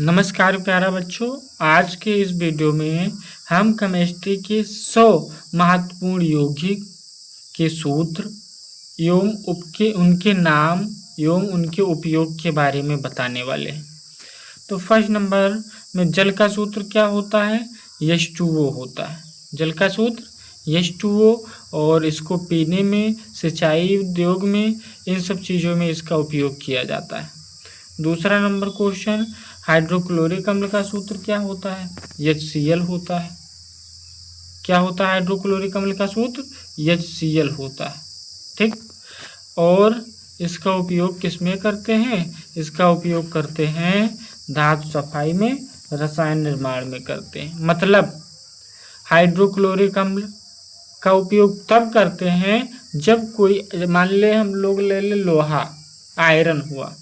नमस्कार प्यारा बच्चों, आज के इस वीडियो में हम केमिस्ट्री के 100 महत्वपूर्ण यौगिक के सूत्र एवं उनके नाम एवं उनके उपयोग के बारे में बताने वाले हैं। तो फर्स्ट नंबर में जल का सूत्र क्या होता है? H2O होता है। जल का सूत्र H2O, और इसको पीने में, सिंचाई उद्योग में, इन सब चीज़ों में इसका उपयोग किया जाता है। दूसरा नंबर क्वेश्चन, हाइड्रोक्लोरिक अम्ल का सूत्र क्या होता है? HCl होता है। क्या होता है हाइड्रोक्लोरिक अम्ल का सूत्र? HCl होता है। ठीक। और इसका उपयोग किस में करते हैं? इसका उपयोग करते हैं धातु सफाई में, रसायन निर्माण में करते हैं। मतलब हाइड्रोक्लोरिक अम्ल का उपयोग तब करते हैं जब कोई, मान ले हम लोग ले लोहा, आयरन हुआ,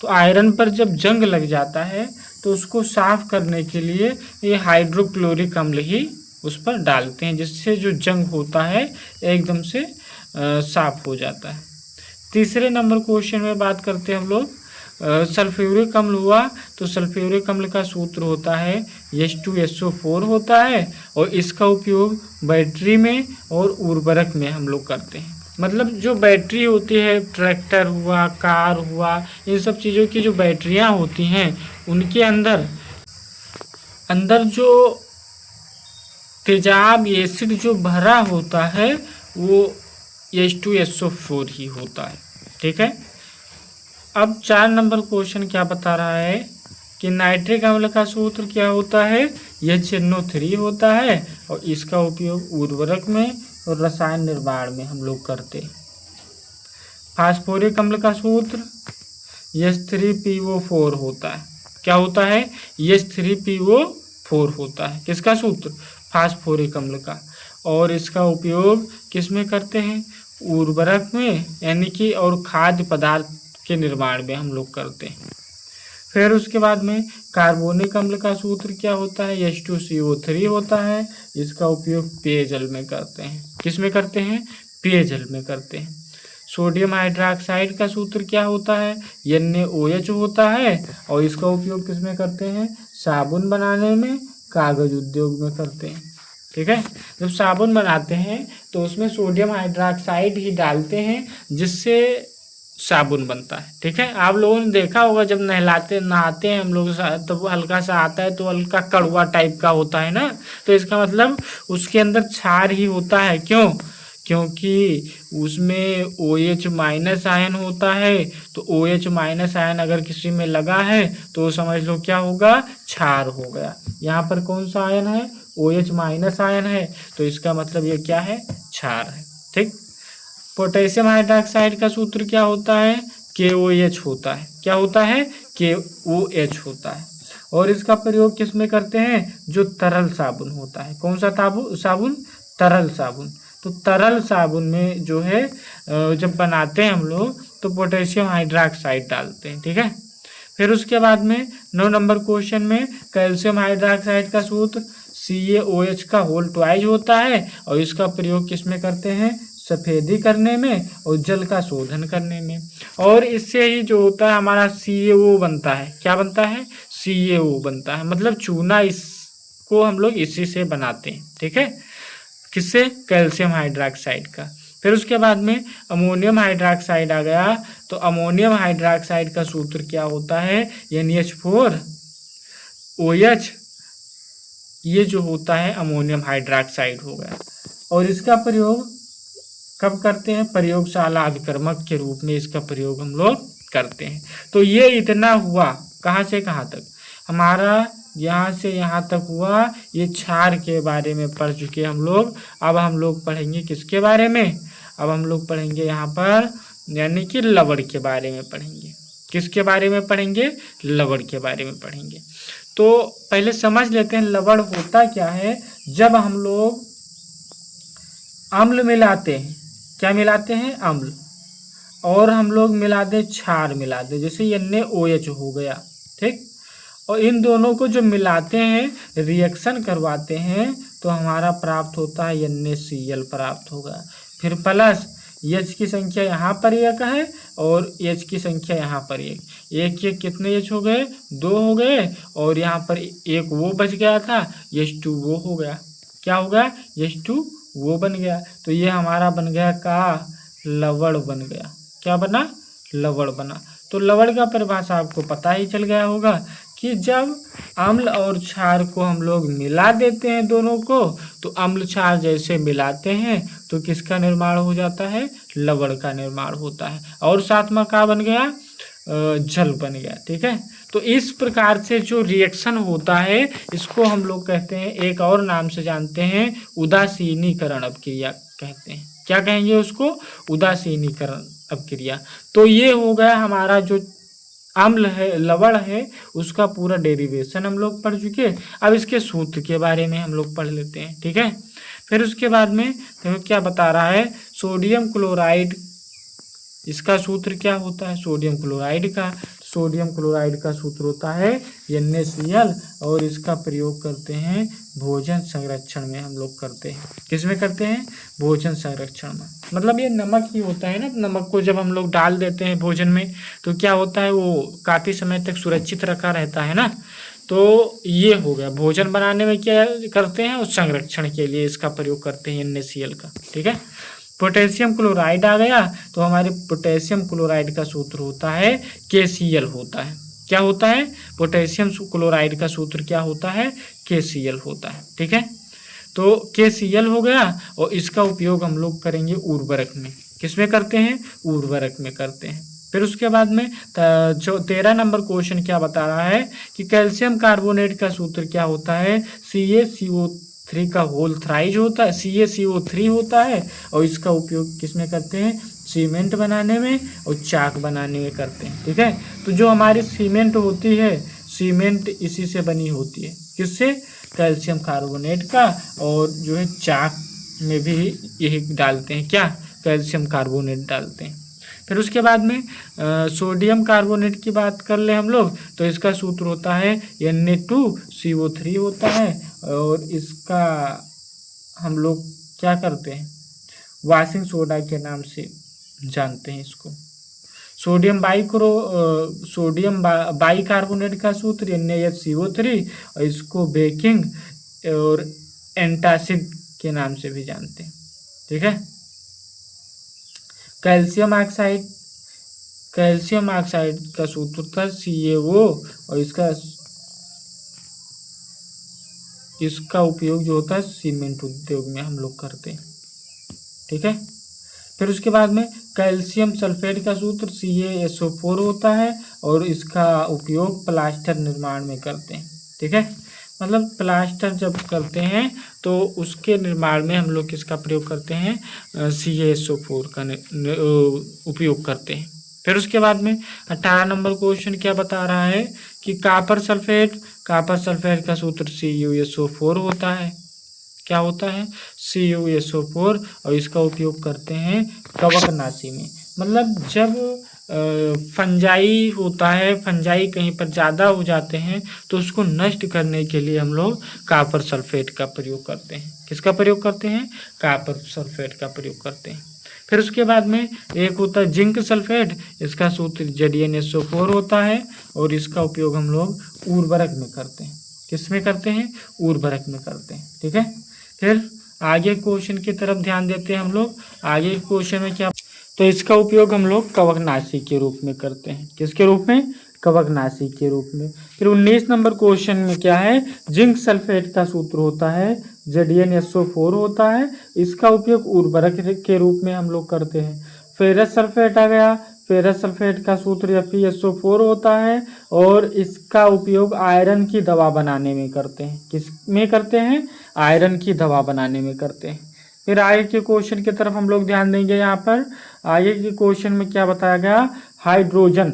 तो आयरन पर जब जंग लग जाता है तो उसको साफ करने के लिए ये हाइड्रोक्लोरिक अम्ल ही उस पर डालते हैं, जिससे जो जंग होता है एकदम से साफ हो जाता है। तीसरे नंबर क्वेश्चन में बात करते हैं हम लोग, सल्फ्यूरिक अम्ल हुआ, तो सल्फ्यूरिक अम्ल का सूत्र होता है H2SO4 होता है, और इसका उपयोग बैटरी में और उर्वरक में हम लोग करते हैं। मतलब जो बैटरी होती है, ट्रैक्टर हुआ, कार हुआ, इन सब चीज़ों की जो बैटरियां होती हैं, उनके अंदर जो तेजाब एसिड जो भरा होता है वो H2SO4 ही होता है। ठीक है। अब 4 नंबर क्वेश्चन क्या बता रहा है कि नाइट्रिक अम्ल का सूत्र क्या होता है? HNO3 होता है, और इसका उपयोग उर्वरक में और रसायन निर्माण में हम लोग करते हैं। फास्फोरिक अम्ल का सूत्र H3PO4 होता है। क्या होता है? H3PO4 होता है। किसका सूत्र? फास्फोरिक अम्ल का। और इसका उपयोग किस में करते हैं? उर्वरक में, यानी कि, और खाद्य पदार्थ के निर्माण में हम लोग करते हैं। फिर उसके बाद में कार्बोनिक अम्ल का सूत्र क्या होता है? H2CO3 होता है। इसका उपयोग पेयजल में करते हैं। किस में करते हैं? पेयजल में करते हैं। सोडियम हाइड्रोक्साइड का सूत्र क्या होता है? NaOH होता है, और इसका उपयोग किस में करते हैं? साबुन बनाने में, कागज उद्योग में करते हैं। ठीक है। जब साबुन बनाते हैं तो उसमें सोडियम हाइड्रोक्साइड ही डालते हैं, जिससे साबुन बनता है। ठीक है। आप लोगों ने देखा होगा जब नहाते हैं हम लोग, तो हल्का सा आता है तो हल्का कड़वा टाइप का होता है ना, तो इसका मतलब उसके अंदर क्षार ही होता है। क्यों? क्योंकि उसमें OH- आयन होता है, तो OH- आयन अगर किसी में लगा है तो समझ लो क्या होगा? क्षार हो गया। यहाँ पर कौन सा आयन है? OH- आयन है, तो इसका मतलब ये क्या है? क्षार है। ठीक। पोटेशियम हाइड्रोक्साइड का सूत्र क्या होता है? KOH होता है। क्या होता है? KOH होता है। और इसका प्रयोग किस में करते हैं? जो तरल साबुन होता है। कौन सा साबुन? तरल साबुन। तो तरल साबुन में जो है, जब बनाते हैं हम लोग, तो पोटेशियम हाइड्रोक्साइड डालते हैं। ठीक है। फिर उसके बाद में 9 नंबर क्वेश्चन में कैल्शियम हाइड्रोक्साइड का सूत्र CaOH का होल ट्वाइज होता है, और इसका प्रयोग किस में करते हैं? सफेदी करने में और जल का शोधन करने में। और इससे ही जो होता है हमारा CaO बनता है। क्या बनता है? CaO बनता है। मतलब चूना इसको हम लोग इसी से बनाते हैं। ठीक है। किससे? कैल्शियम हाइड्रोक्साइड का। फिर उसके बाद में अमोनियम हाइड्रोक्साइड आ गया, तो अमोनियम हाइड्रोक्साइड का सूत्र क्या होता है? NH4OH, ये जो होता है अमोनियम हाइड्रोक्साइड हो गया। और इसका प्रयोग कब करते हैं? प्रयोगशाला अभिकर्मक के रूप में इसका प्रयोग हम लोग करते हैं। तो ये इतना हुआ, कहाँ से कहाँ तक? हमारा यहाँ से यहाँ तक हुआ, ये क्षार के बारे में पढ़ चुके हम लोग। अब हम लोग पढ़ेंगे किसके बारे में? अब हम लोग पढ़ेंगे यहाँ पर, यानी कि लवण के बारे में पढ़ेंगे। किसके बारे में पढ़ेंगे? लवण के बारे में पढ़ेंगे। तो पहले समझ लेते हैं लवण होता क्या है। जब हम लोग अम्ल मिलाते हैं, क्या मिलाते हैं? अम्ल, और हम लोग मिला दें क्षार, मिला दें, जैसे NaOH हो गया। ठीक। और इन दोनों को जो मिलाते हैं, रिएक्शन करवाते हैं, तो हमारा प्राप्त होता है NaCl प्राप्त होगा। फिर प्लस H की संख्या यहाँ पर 1 है और H की संख्या यहाँ पर 1। एक कितने H हो गए? 2 हो गए और यहाँ पर एक वो बच गया था, H2 वो हो गया। क्या हो गया? H2 वो बन गया। तो ये हमारा बन गया का लवण बन गया। क्या बना? लवण बना। तो लवण का परिभाषा आपको पता ही चल गया होगा कि जब अम्ल और क्षार को हम लोग मिला देते हैं दोनों को, तो अम्ल क्षार जैसे मिलाते हैं तो किसका निर्माण हो जाता है? लवण का निर्माण होता है। और साथ में क्या बन गया? जल बन गया। ठीक है। तो इस प्रकार से जो रिएक्शन होता है इसको हम लोग कहते हैं, एक और नाम से जानते हैं, उदासीनीकरण अपक्रिया कहते हैं। क्या कहेंगे उसको? उदासीनीकरण अपक्रिया। तो ये हो गया हमारा जो अम्ल है, लवण है, उसका पूरा डेरिवेशन हम लोग पढ़ चुके। अब इसके सूत्र के बारे में हम लोग पढ़ लेते हैं। ठीक है। फिर उसके बाद में देखो क्या बता रहा है, सोडियम क्लोराइड, इसका सूत्र क्या होता है? सोडियम क्लोराइड का सूत्र होता है NaCl और इसका प्रयोग करते हैं भोजन संरक्षण में। हम लोग करते हैं, किसमें करते हैं? भोजन संरक्षण में। मतलब ये नमक ही होता है ना, नमक को जब हम लोग डाल देते हैं भोजन में तो क्या होता है, वो काफ़ी समय तक सुरक्षित रखा रहता है ना। तो ये हो गया, भोजन बनाने में क्या करते हैं, उस संरक्षण के लिए इसका प्रयोग करते हैं NaCl का। ठीक है। पोटेशियम क्लोराइड आ गया, तो हमारे पोटेशियम क्लोराइड का सूत्र होता है KCl होता है। क्या होता है? पोटेशियम क्लोराइड का सूत्र क्या होता है? KCl होता है। ठीक है। तो KCl हो गया और इसका उपयोग हम लोग करेंगे उर्वरक में। किसमें करते हैं? उर्वरक में करते हैं। फिर उसके बाद में जो 13 नंबर क्वेश्चन क्या बता रहा है कि कैल्शियम कार्बोनेट का सूत्र क्या होता है? CaCO3 का होल थ्राइज होता है, CaCO3 होता है और इसका उपयोग किसमें करते हैं? सीमेंट बनाने में और चाक बनाने में करते हैं। ठीक है। तो जो हमारी सीमेंट होती है, सीमेंट इसी से बनी होती है। किससे? कैल्शियम कार्बोनेट का। और जो है चाक में भी यही डालते हैं, क्या? कैल्शियम कार्बोनेट डालते हैं। फिर उसके बाद में सोडियम कार्बोनेट की बात कर ले हम लोग, तो इसका सूत्र होता है Na2CO3 होता है और इसका हम लोग क्या करते हैं? वॉशिंग सोडा के नाम से जानते हैं इसको। सोडियम बाइकार्बोनेट का सूत्र NaHCO3 और इसको बेकिंग और एंटासिड के नाम से भी जानते हैं। ठीक है। कैल्शियम ऑक्साइड का सूत्र था CaO और इसका उपयोग जो होता है सीमेंट उद्योग में हम लोग करते हैं। ठीक है। फिर उसके बाद में कैल्शियम सल्फेट का सूत्र CaSO4 होता है और इसका उपयोग प्लास्टर निर्माण में करते हैं। ठीक है। मतलब प्लास्टर जब करते हैं तो उसके निर्माण में हम लोग किसका प्रयोग करते हैं? CaSO4 का उपयोग करते हैं। फिर उसके बाद में 18 नंबर क्वेश्चन क्या बता रहा है कि कॉपर सल्फेट का सूत्र CuSO4 होता है। क्या होता है? CuSO4 और इसका उपयोग करते हैं कवकनाशी में। मतलब जब फंजाई होता है, फंजाई कहीं पर ज़्यादा हो जाते हैं तो उसको नष्ट करने के लिए हम लोग कॉपर सल्फेट का प्रयोग करते हैं। किसका प्रयोग करते हैं? कॉपर सल्फेट का प्रयोग करते हैं। फिर उसके बाद में एक होता है जिंक सल्फेट, इसका सूत्र ZnSO4 होता है और इसका उपयोग हम लोग उर्वरक में करते हैं। किस में करते हैं? उर्वरक में करते हैं। ठीक है। फिर आगे क्वेश्चन की तरफ ध्यान देते हैं हम लोग। आगे क्वेश्चन में क्या, तो इसका उपयोग हम लोग कवकनाशी के रूप में करते हैं। किसके रूप में? कवकनाशी के रूप में। फिर 19 नंबर क्वेश्चन में क्या है? जिंक सल्फेट का सूत्र होता है ZnSO4 होता है, इसका उपयोग उर्वरक के रूप में हम लोग करते हैं। फेरस सल्फेट आ गया, फेरस सल्फेट का सूत्र FeSO4 होता है और इसका उपयोग आयरन की दवा बनाने में करते हैं। किस में करते हैं? आयरन की दवा बनाने में करते हैं। फिर आगे के क्वेश्चन की तरफ हम लोग ध्यान देंगे। यहाँ पर आगे के क्वेश्चन में क्या बताया गया? हाइड्रोजन।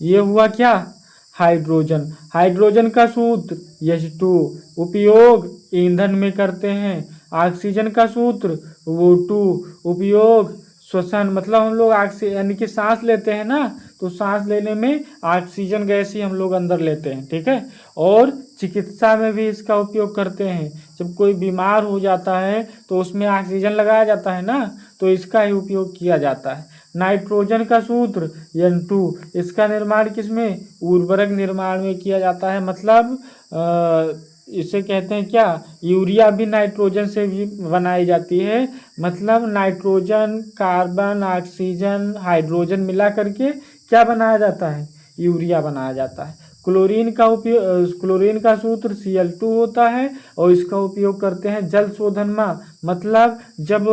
ये हुआ क्या? हाइड्रोजन का सूत्र H2, उपयोग ईंधन में करते हैं। ऑक्सीजन का सूत्र O2, उपयोग श्वसन, मतलब हम लोग यानी कि सांस लेते हैं ना, तो सांस लेने में ऑक्सीजन गैस ही हम लोग अंदर लेते हैं। ठीक है। और चिकित्सा में भी इसका उपयोग करते हैं। जब कोई बीमार हो जाता है तो उसमें ऑक्सीजन लगाया जाता है ना, तो इसका ही उपयोग किया जाता है। नाइट्रोजन का सूत्र N2, इसका निर्माण किसमें, उर्वरक निर्माण में किया जाता है। मतलब इसे कहते हैं क्या, यूरिया भी नाइट्रोजन से भी बनाई जाती है। मतलब नाइट्रोजन, कार्बन, ऑक्सीजन, हाइड्रोजन मिला करके क्या बनाया जाता है, यूरिया बनाया जाता है। क्लोरीन का उपयोग, क्लोरीन का सूत्र Cl2 होता है और इसका उपयोग करते हैं जल शोधन में। मतलब जब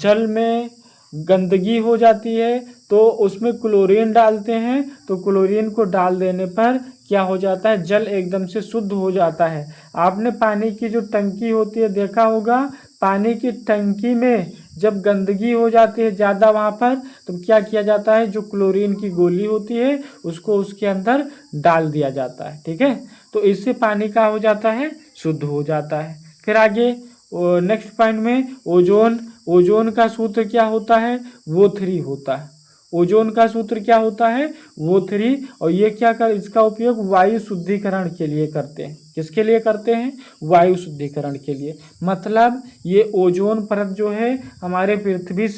जल में गंदगी हो जाती है तो उसमें क्लोरीन डालते हैं, तो क्लोरीन को डाल देने पर क्या हो जाता है, जल एकदम से शुद्ध हो जाता है। आपने पानी की जो टंकी होती है देखा होगा, पानी की टंकी में जब गंदगी हो जाती है ज़्यादा वहाँ पर, तो क्या किया जाता है, जो क्लोरीन की गोली होती है उसको उसके अंदर डाल दिया जाता है। ठीक है, तो इससे पानी का हो जाता है, शुद्ध हो जाता है। फिर आगे नेक्स्ट पॉइंट में ओजोन, ओजोन का सूत्र क्या होता है, O3 होता है। ओजोन का सूत्र क्या होता है, O3। और ये क्या कर, इसका उपयोग वायु शुद्धिकरण के लिए करते हैं। किसके लिए करते हैं, वायु शुद्धिकरण के लिए। मतलब ये ओजोन परत जो है हमारे पृथ्वी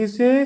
से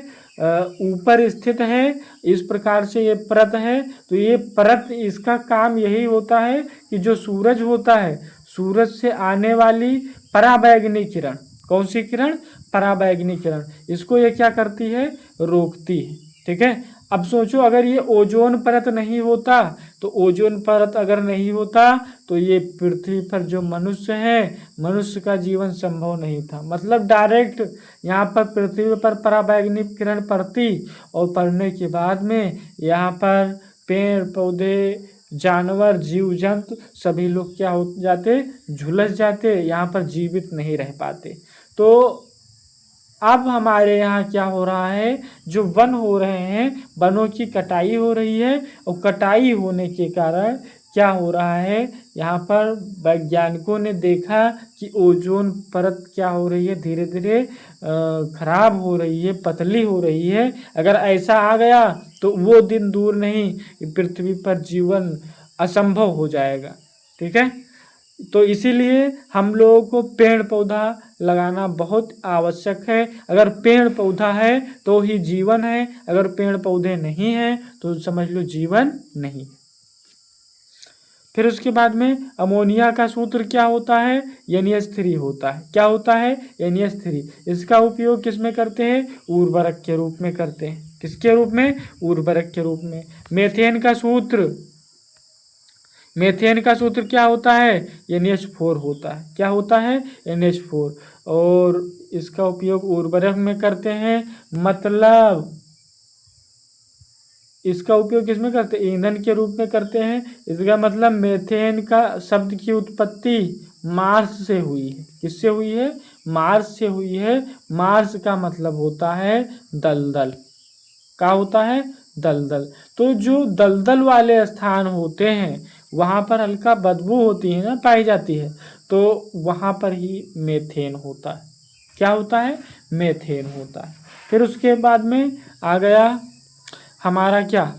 ऊपर स्थित है, इस प्रकार से ये परत है। तो ये परत, इसका काम यही होता है कि जो सूरज होता है, सूरज से आने वाली पराबैंगनी किरण, कौन सी किरण, पराबैंगनी किरण, इसको ये क्या करती है, रोकती है। ठीक है, अब सोचो अगर ये ओजोन परत नहीं होता, तो ओजोन परत अगर नहीं होता तो ये पृथ्वी पर जो मनुष्य है, मनुष्य का जीवन संभव नहीं था। मतलब डायरेक्ट यहाँ पर पृथ्वी पर पराबैंगनी किरण पड़ती और पड़ने के बाद में यहाँ पर पेड़ पौधे, जानवर, जीव जंतु सभी लोग क्या हो जाते, झुलस जाते, यहाँ पर जीवित नहीं रह पाते। तो अब हमारे यहाँ क्या हो रहा है, जो वन हो रहे हैं, वनों की कटाई हो रही है और कटाई होने के कारण क्या हो रहा है, यहाँ पर वैज्ञानिकों ने देखा कि ओजोन परत क्या हो रही है, धीरे धीरे खराब हो रही है, पतली हो रही है। अगर ऐसा आ गया तो वो दिन दूर नहीं कि पृथ्वी पर जीवन असंभव हो जाएगा। ठीक है, तो इसीलिए हम लोगों को पेड़ पौधा लगाना बहुत आवश्यक है। अगर पेड़ पौधा है तो ही जीवन है, अगर पेड़ पौधे नहीं हैं तो समझ लो जीवन नहीं। फिर उसके बाद में अमोनिया का सूत्र क्या होता है, NH3 होता है। क्या होता है, NH3। इसका उपयोग किस में करते हैं, उर्वरक के रूप में करते हैं। किसके रूप में, उर्वरक के रूप में। मीथेन का सूत्र, मीथेन का सूत्र क्या होता है, NH4 होता है। क्या होता है, NH4। और इसका उपयोग उर्वरक में करते हैं। मतलब इसका उपयोग किस में करते हैं, ईंधन के रूप में करते हैं। इसका मतलब मीथेन का शब्द की उत्पत्ति मार्स से हुई है। किससे हुई है, मार्स से हुई है। मार्स का मतलब होता है दलदल। क्या होता है, दलदल। तो जो दलदल वाले स्थान होते हैं वहाँ पर हल्का बदबू होती है ना, पाई जाती है, तो वहाँ पर ही मीथेन होता है। क्या होता है, मीथेन होता है। फिर उसके बाद में आ गया हमारा क्या,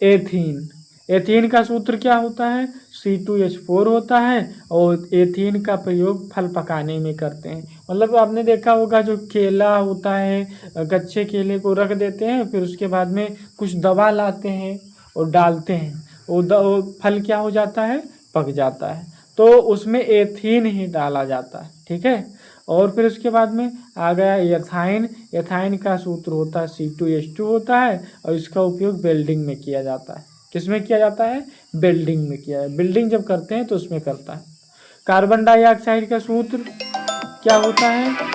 एथीन। एथीन का सूत्र क्या होता है, C2H4 होता है। और एथीन का प्रयोग फल पकाने में करते हैं। मतलब आपने देखा होगा जो केला होता है, कच्चे केले को रख देते हैं, फिर उसके बाद में कुछ दवा लाते हैं और डालते हैं, वो फल क्या हो जाता है, पक जाता है। तो उसमें एथीन ही डाला जाता है। ठीक है, और फिर उसके बाद में आ गया एथाइन। एथाइन का सूत्र होता है C2H2 होता है और इसका उपयोग वेल्डिंग में किया जाता है। किस में किया जाता है, वेल्डिंग में किया है। बिल्डिंग जब करते हैं तो उसमें करता है। कार्बन डाइऑक्साइड का सूत्र क्या होता है,